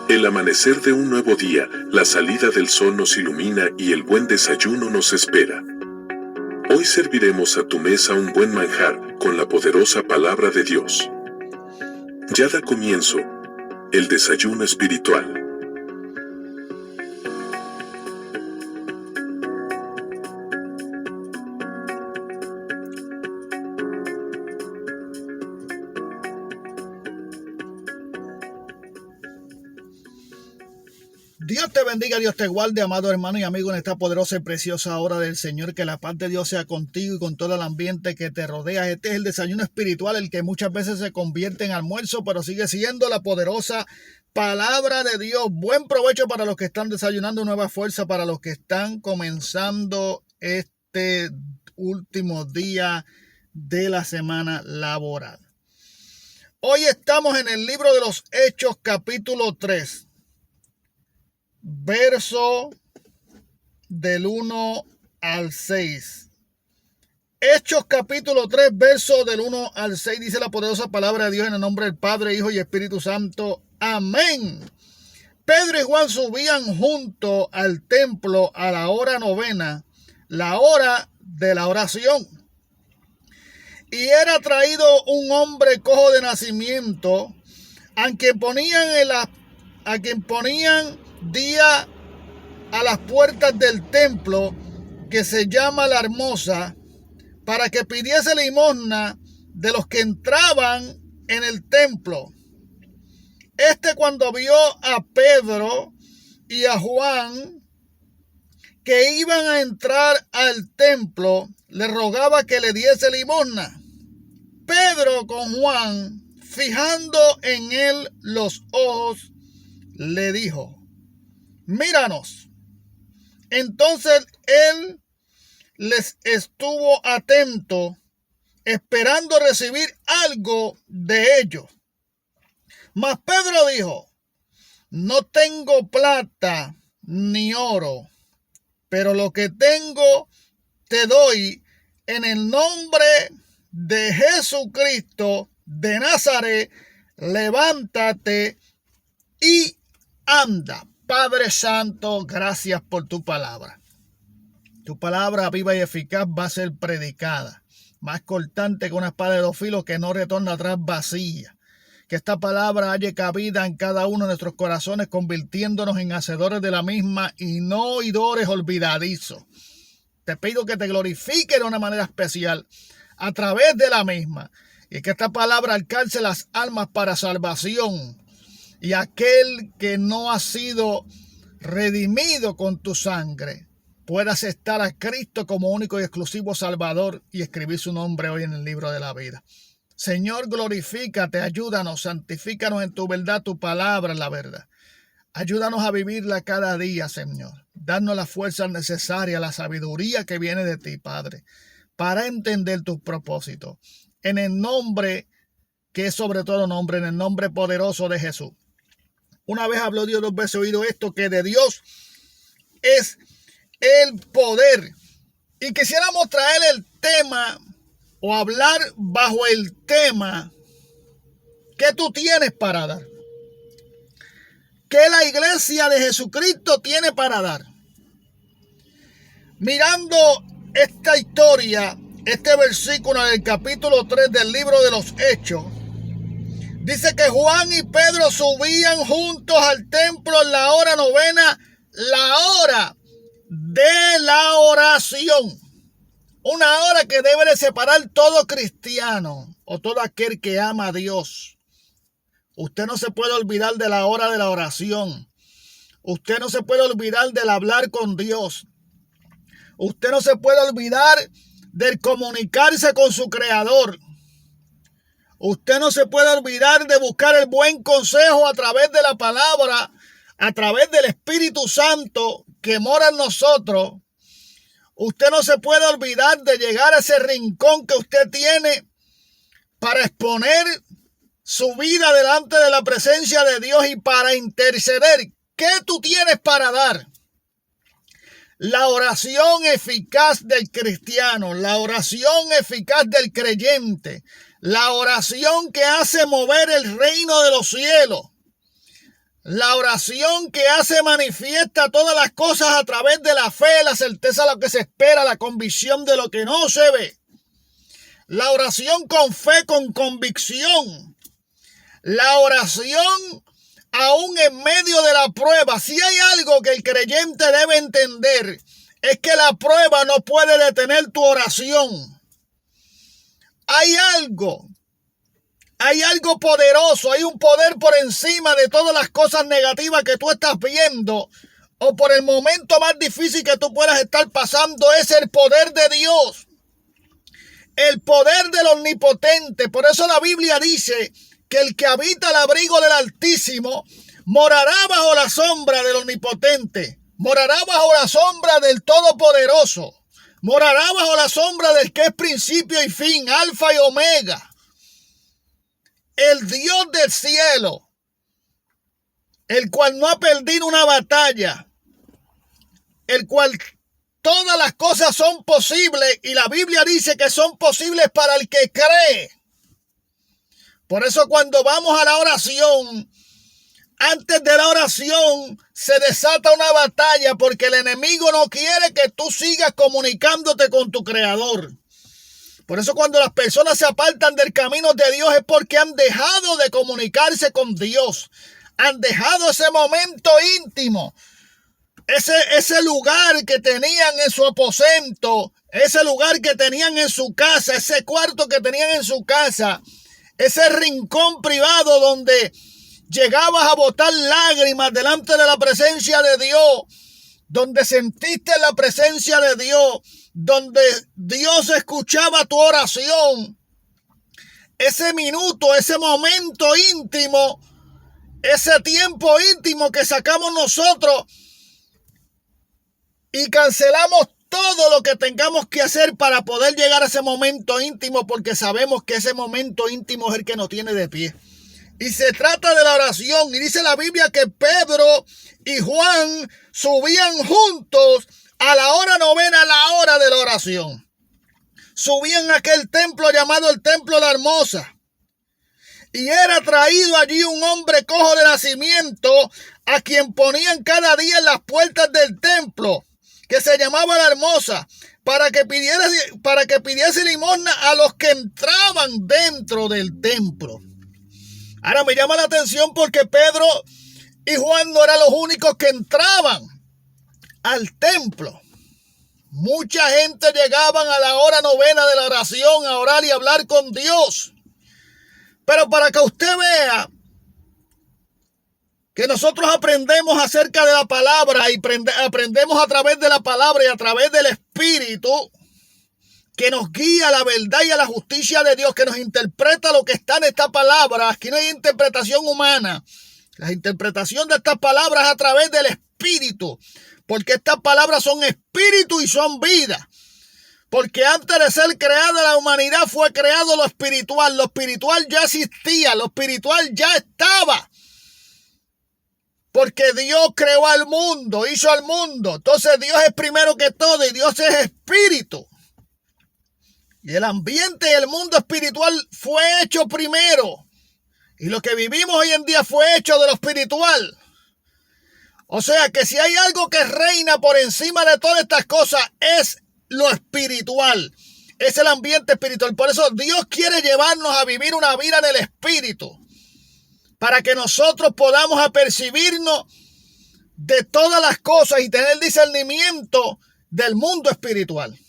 El amanecer de un nuevo día, la salida del sol nos ilumina y el buen desayuno nos espera. Hoy serviremos a tu mesa un buen manjar con la poderosa palabra de Dios. Ya da comienzo el desayuno espiritual. Dios te bendiga, Dios te guarde, amado hermano y amigo, en esta poderosa y preciosa hora del Señor. Que la paz de Dios sea contigo y con todo el ambiente que te rodea. Este es el desayuno espiritual, el que muchas veces se convierte en almuerzo, pero sigue siendo la poderosa palabra de Dios. Buen provecho para los que están desayunando, nueva fuerza para los que están comenzando este último día de la semana laboral. Hoy estamos en el libro de los Hechos, capítulo 3. Verso del 1 al 6. Hechos capítulo 3, verso del 1 al 6. Dice la poderosa palabra de Dios en el nombre del Padre, Hijo y Espíritu Santo. Amén. Pedro y Juan subían junto al templo a la hora novena, la hora de la oración. Y era traído un hombre cojo de nacimiento, a quien ponían día a las puertas del templo, que se llama La Hermosa, para que pidiese limosna de los que entraban en el templo. Cuando vio a Pedro y a Juan que iban a entrar al templo, le rogaba que le diese limosna. Pedro, con Juan, fijando en él los ojos, le dijo: míranos. Entonces él les estuvo atento, esperando recibir algo de ellos. Mas Pedro dijo: no tengo plata ni oro, pero lo que tengo te doy. En el nombre de Jesucristo de Nazaret, levántate y anda. Padre Santo, gracias por tu palabra. Tu palabra viva y eficaz va a ser predicada, más cortante que una espada de dos filos, que no retorna atrás vacía. Que esta palabra haya cabida en cada uno de nuestros corazones, convirtiéndonos en hacedores de la misma y no oidores olvidadizos. Te pido que te glorifique de una manera especial a través de la misma, y que esta palabra alcance las almas para salvación. Y aquel que no ha sido redimido con tu sangre pueda aceptar a Cristo como único y exclusivo Salvador y escribir su nombre hoy en el libro de la vida. Señor, glorifícate, ayúdanos, santifícanos en tu verdad, tu palabra es la verdad. Ayúdanos a vivirla cada día, Señor. Danos la fuerza necesaria, la sabiduría que viene de ti, Padre, para entender tus propósitos. En el nombre que es sobre todo nombre, en el nombre poderoso de Jesús. Una vez habló Dios, dos veces he oído esto, que de Dios es el poder. Y quisiéramos traer el tema o hablar bajo el tema: ¿qué tú tienes para dar? ¿Qué la iglesia de Jesucristo tiene para dar? Mirando esta historia, este versículo del capítulo 3 del libro de los Hechos, dice que Juan y Pedro subían juntos al templo en la hora novena, la hora de la oración. Una hora que debe de separar todo cristiano o todo aquel que ama a Dios. Usted no se puede olvidar de la hora de la oración. Usted no se puede olvidar del hablar con Dios. Usted no se puede olvidar del comunicarse con su Creador. Usted no se puede olvidar de buscar el buen consejo a través de la palabra, a través del Espíritu Santo que mora en nosotros. Usted no se puede olvidar de llegar a ese rincón que usted tiene para exponer su vida delante de la presencia de Dios y para interceder. ¿Qué tú tienes para dar? La oración eficaz del cristiano, la oración eficaz del creyente, la oración que hace mover el reino de los cielos, La oración que hace manifiesta todas las cosas a través de la fe, la certeza de lo que se espera, la convicción de lo que no se ve. La oración con fe, con convicción. La oración aún en medio de la prueba. Si hay algo que el creyente debe entender, es que la prueba no puede detener tu oración. Hay algo poderoso, hay un poder por encima de todas las cosas negativas que tú estás viendo o por el momento más difícil que tú puedas estar pasando. Es el poder de Dios, el poder del Omnipotente. Por eso la Biblia dice que el que habita el abrigo del Altísimo morará bajo la sombra del Omnipotente, morará bajo la sombra del Todopoderoso, morará bajo la sombra del que es principio y fin, alfa y omega. El Dios del cielo, el cual no ha perdido una batalla, el cual todas las cosas son posibles y la Biblia dice que son posibles para el que cree. Por eso cuando vamos a la oración, antes de la oración se desata una batalla porque el enemigo no quiere que tú sigas comunicándote con tu Creador. Por eso cuando las personas se apartan del camino de Dios es porque han dejado de comunicarse con Dios. Han dejado ese momento íntimo, ese lugar que tenían en su aposento, ese lugar que tenían en su casa, ese cuarto que tenían en su casa, ese rincón privado donde llegabas a botar lágrimas delante de la presencia de Dios, donde sentiste la presencia de Dios, donde Dios escuchaba tu oración. Ese minuto, ese momento íntimo, ese tiempo íntimo que sacamos nosotros y cancelamos todo lo que tengamos que hacer para poder llegar a ese momento íntimo, porque sabemos que ese momento íntimo es el que nos tiene de pie. Y se trata de la oración. Y dice la Biblia que Pedro y Juan subían juntos a la hora novena, a la hora de la oración. Subían a aquel templo llamado el Templo de la Hermosa. Y era traído allí un hombre cojo de nacimiento, a quien ponían cada día en las puertas del templo, que se llamaba la Hermosa, para que pidiese limosna a los que entraban dentro del templo. Ahora me llama la atención porque Pedro y Juan no eran los únicos que entraban al templo. Mucha gente llegaban a la hora novena de la oración a orar y hablar con Dios. Pero para que usted vea que nosotros aprendemos acerca de la palabra y aprendemos a través de la palabra y a través del Espíritu que nos guía a la verdad y a la justicia de Dios, que nos interpreta lo que está en esta palabra. Aquí no hay interpretación humana. La interpretación de estas palabras es a través del Espíritu, porque estas palabras son espíritu y son vida. Porque antes de ser creada la humanidad fue creado lo espiritual. Lo espiritual ya existía, lo espiritual ya estaba. Porque Dios creó al mundo, hizo al mundo. Entonces Dios es primero que todo y Dios es espíritu. Y el ambiente y el mundo espiritual fue hecho primero. Y lo que vivimos hoy en día fue hecho de lo espiritual. O sea que si hay algo que reina por encima de todas estas cosas es lo espiritual. Es el ambiente espiritual. Por eso Dios quiere llevarnos a vivir una vida en el espíritu. Para que nosotros podamos apercibirnos de todas las cosas y tener discernimiento del mundo espiritual.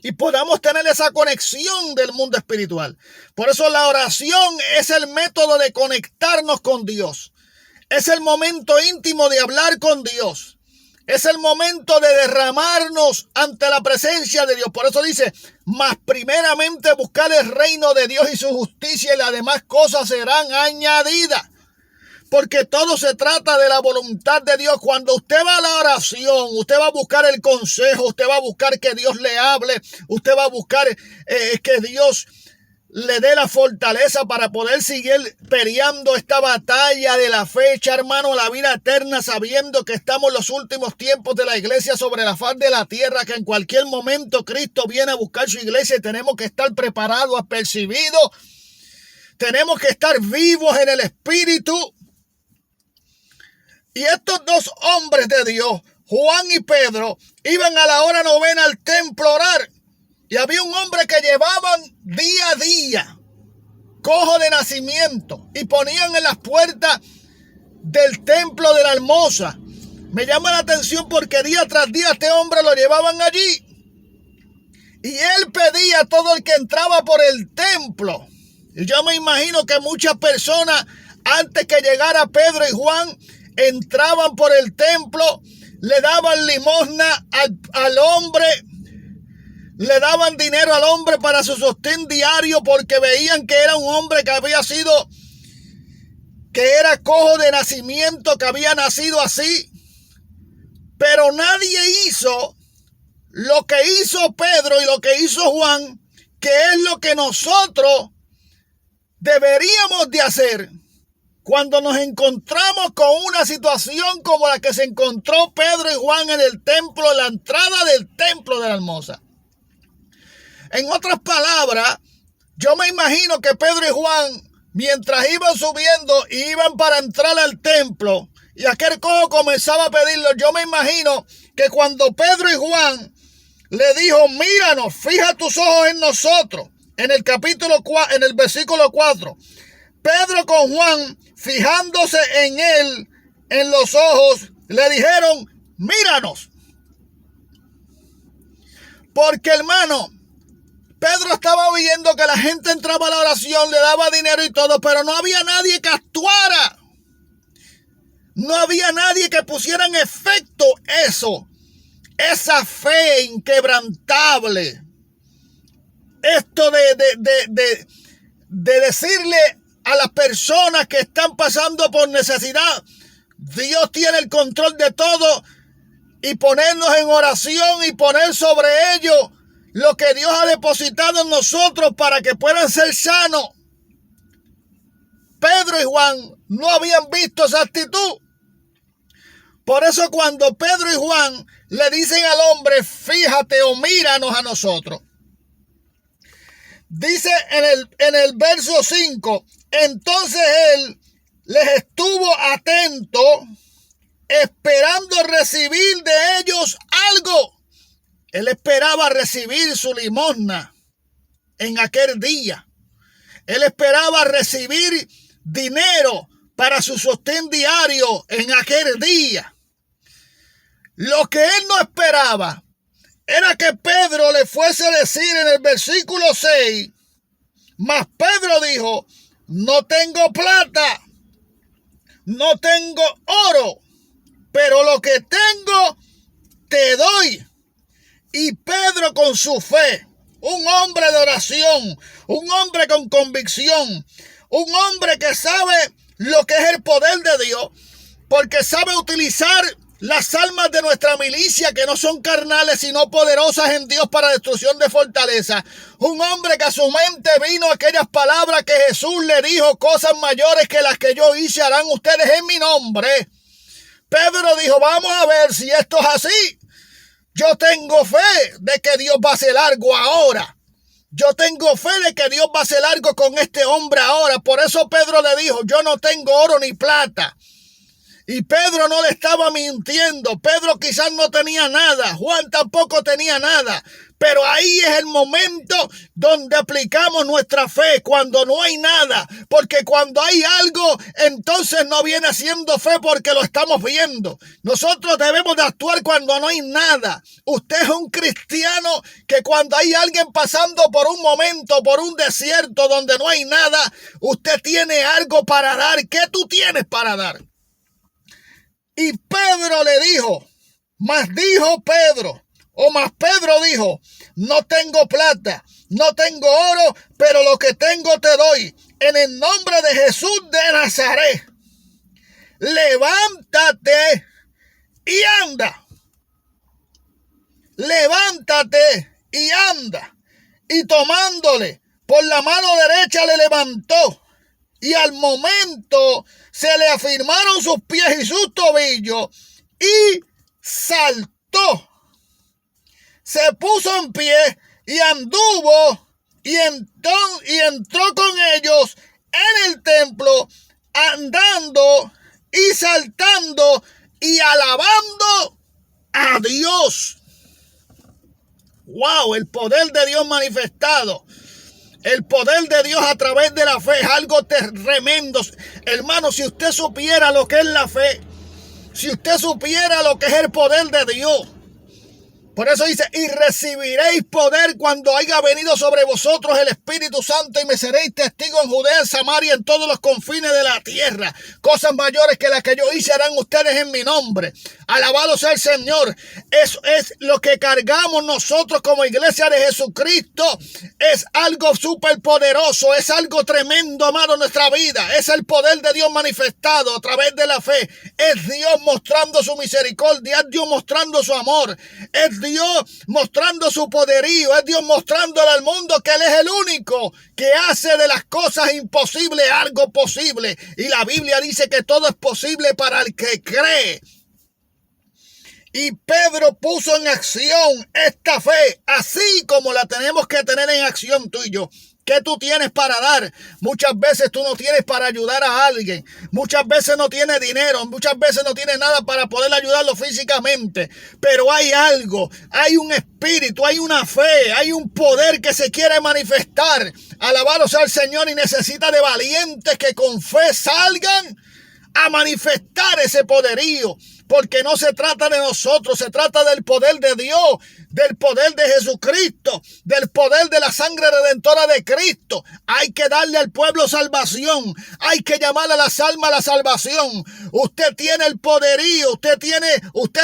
Y podamos tener esa conexión del mundo espiritual. Por eso la oración es el método de conectarnos con Dios. Es el momento íntimo de hablar con Dios. Es el momento de derramarnos ante la presencia de Dios. Por eso dice, mas primeramente buscar el reino de Dios y su justicia y las demás cosas serán añadidas. Porque todo se trata de la voluntad de Dios. Cuando usted va a la oración, usted va a buscar el consejo, usted va a buscar que Dios le hable, usted va a buscar que Dios le dé la fortaleza para poder seguir peleando esta batalla de la fe, echar mano a la vida eterna, sabiendo que estamos en los últimos tiempos de la iglesia sobre la faz de la tierra, que en cualquier momento Cristo viene a buscar su iglesia y tenemos que estar preparados, apercibidos, tenemos que estar vivos en el espíritu. Y estos dos hombres de Dios, Juan y Pedro, iban a la hora novena al templo a orar. Y había un hombre que llevaban día a día, cojo de nacimiento, y ponían en las puertas del templo de la Hermosa. Me llama la atención porque día tras día este hombre lo llevaban allí. Y él pedía a todo el que entraba por el templo. Y yo me imagino que muchas personas, antes que llegara Pedro y Juan, entraban por el templo, le daban limosna al hombre, le daban dinero al hombre para su sostén diario, porque veían que era un hombre que era cojo de nacimiento, que había nacido así. Pero nadie hizo lo que hizo Pedro y lo que hizo Juan, que es lo que nosotros deberíamos de hacer cuando nos encontramos con una situación como la que se encontró Pedro y Juan en el templo, en la entrada del templo de la Hermosa. En otras palabras, yo me imagino que Pedro y Juan, mientras iban subiendo y iban para entrar al templo, y aquel cojo comenzaba a pedirlo, yo me imagino que cuando Pedro y Juan le dijo, míranos, fija tus ojos en nosotros, en el versículo 4, Pedro con Juan, fijándose en él, en los ojos, le dijeron, míranos. Porque, hermano, Pedro estaba viendo que la gente entraba a la oración, le daba dinero y todo, pero no había nadie que actuara. No había nadie que pusiera en efecto eso, esa fe inquebrantable. Esto de decirle a las personas que están pasando por necesidad, Dios tiene el control de todo, y ponernos en oración y poner sobre ellos lo que Dios ha depositado en nosotros para que puedan ser sanos. Pedro y Juan no habían visto esa actitud. Por eso cuando Pedro y Juan le dicen al hombre, fíjate o míranos a nosotros, dice en el verso 5, entonces él les estuvo atento, esperando recibir de ellos algo. Él esperaba recibir su limosna en aquel día. Él esperaba recibir dinero para su sostén diario en aquel día. Lo que él no esperaba era que Pedro le fuese a decir en el versículo 6, mas Pedro dijo, no tengo plata, no tengo oro, pero lo que tengo te doy. Y Pedro con su fe, un hombre de oración, un hombre con convicción, un hombre que sabe lo que es el poder de Dios, porque sabe utilizar las almas de nuestra milicia, que no son carnales sino poderosas en Dios para destrucción de fortaleza. Un hombre que a su mente vino aquellas palabras que Jesús le dijo, cosas mayores que las que yo hice harán ustedes en mi nombre. Pedro dijo, vamos a ver si esto es así. Yo tengo fe de que Dios va a hacer algo ahora. Yo tengo fe de que Dios va a hacer algo con este hombre ahora. Por eso Pedro le dijo, yo no tengo oro ni plata. Y Pedro no le estaba mintiendo. Pedro quizás no tenía nada. Juan tampoco tenía nada. Pero ahí es el momento donde aplicamos nuestra fe, cuando no hay nada. Porque cuando hay algo, entonces no viene siendo fe porque lo estamos viendo. Nosotros debemos de actuar cuando no hay nada. Usted es un cristiano que cuando hay alguien pasando por un momento, por un desierto donde no hay nada, usted tiene algo para dar. ¿Qué tú tienes para dar? Y Pedro le dijo, mas Pedro dijo, no tengo plata, no tengo oro, pero lo que tengo te doy. En el nombre de Jesús de Nazaret, levántate y anda. Levántate y anda. Y tomándole por la mano derecha le levantó. Y al momento se le afirmaron sus pies y sus tobillos y saltó. Se puso en pie y anduvo y entró con ellos en el templo, andando y saltando y alabando a Dios. ¡Wow! El poder de Dios manifestado. El poder de Dios a través de la fe es algo tremendo. Hermano, si usted supiera lo que es la fe, si usted supiera lo que es el poder de Dios. Por eso dice, y recibiréis poder cuando haya venido sobre vosotros el Espíritu Santo y me seréis testigos en Judea, en Samaria, en todos los confines de la tierra. Cosas mayores que las que yo hice harán ustedes en mi nombre. Alabado sea el Señor. Eso es lo que cargamos nosotros como iglesia de Jesucristo. Es algo súper poderoso, es algo tremendo, amado, en nuestra vida. Es el poder de Dios manifestado a través de la fe. Es Dios mostrando su misericordia, es Dios mostrando su amor, es Dios mostrando su poderío, es Dios mostrándole al mundo que Él es el único que hace de las cosas imposibles algo posible. Y la Biblia dice que todo es posible para el que cree. Y Pedro puso en acción esta fe, así como la tenemos que tener en acción tú y yo. ¿Qué tú tienes para dar? Muchas veces tú no tienes para ayudar a alguien. Muchas veces no tienes dinero. Muchas veces no tienes nada para poder ayudarlo físicamente. Pero hay algo, hay un espíritu, hay una fe, hay un poder que se quiere manifestar. Alabado sea el Señor, y necesita de valientes que con fe salgan a manifestar ese poderío. Porque no se trata de nosotros, se trata del poder de Dios, del poder de Jesucristo, del poder de la sangre redentora de Cristo. Hay que darle al pueblo salvación, hay que llamar a las almas a la salvación. Usted tiene el poderío, usted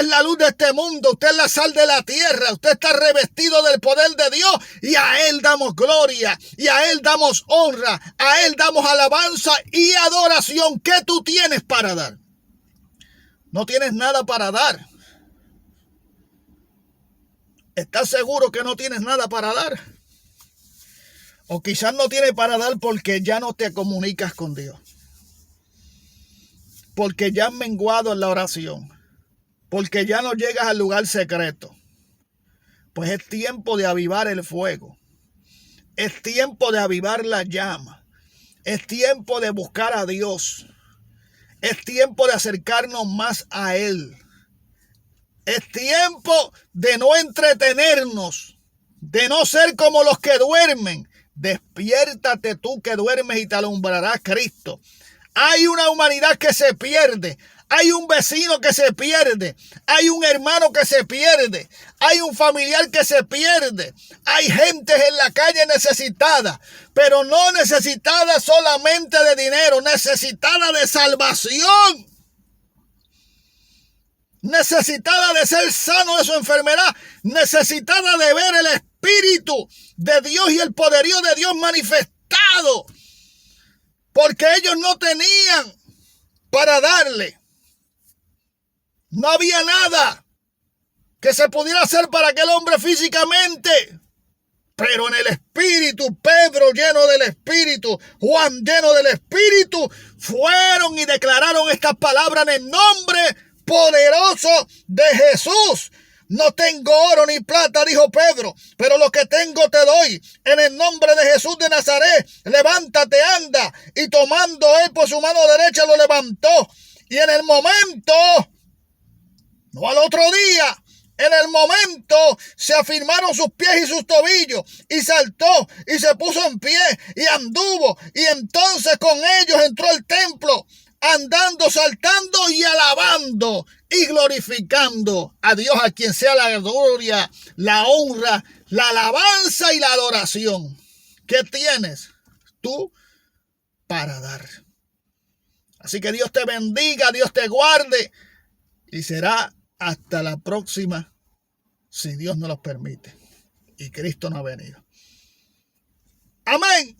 es la luz de este mundo, usted es la sal de la tierra, usted está revestido del poder de Dios y a Él damos gloria, y a Él damos honra, a Él damos alabanza y adoración. ¿Qué tú tienes para dar? No tienes nada para dar. ¿Estás seguro que no tienes nada para dar? O quizás no tienes para dar porque ya no te comunicas con Dios. Porque ya has menguado en la oración. Porque ya no llegas al lugar secreto. Pues es tiempo de avivar el fuego. Es tiempo de avivar la llama. Es tiempo de buscar a Dios. Es tiempo de acercarnos más a Él. Es tiempo de no entretenernos, de no ser como los que duermen. Despiértate tú que duermes y te alumbrará Cristo. Hay una humanidad que se pierde. Hay un vecino que se pierde. Hay un hermano que se pierde. Hay un familiar que se pierde. Hay gente en la calle necesitada, pero no necesitada solamente de dinero, necesitada de salvación. Necesitada de ser sano de su enfermedad. Necesitada de ver el Espíritu de Dios y el poderío de Dios manifestado. Porque ellos no tenían para darle. No había nada que se pudiera hacer para aquel hombre físicamente. Pero en el Espíritu, Pedro lleno del Espíritu, Juan lleno del Espíritu, fueron y declararon estas palabras en el nombre poderoso de Jesús. No tengo oro ni plata, dijo Pedro, pero lo que tengo te doy. En el nombre de Jesús de Nazaret, levántate, anda. Y tomando él por su mano derecha lo levantó. Y en el momento, no al otro día, en el momento se afirmaron sus pies y sus tobillos, y saltó y se puso en pie y anduvo, y entonces con ellos entró al templo, andando, saltando y alabando y glorificando a Dios, a quien sea la gloria, la honra, la alabanza y la adoración. ¿Qué tienes tú para dar? Así que Dios te bendiga, Dios te guarde, y será hasta la próxima, si Dios nos lo permite y Cristo no ha venido. Amén.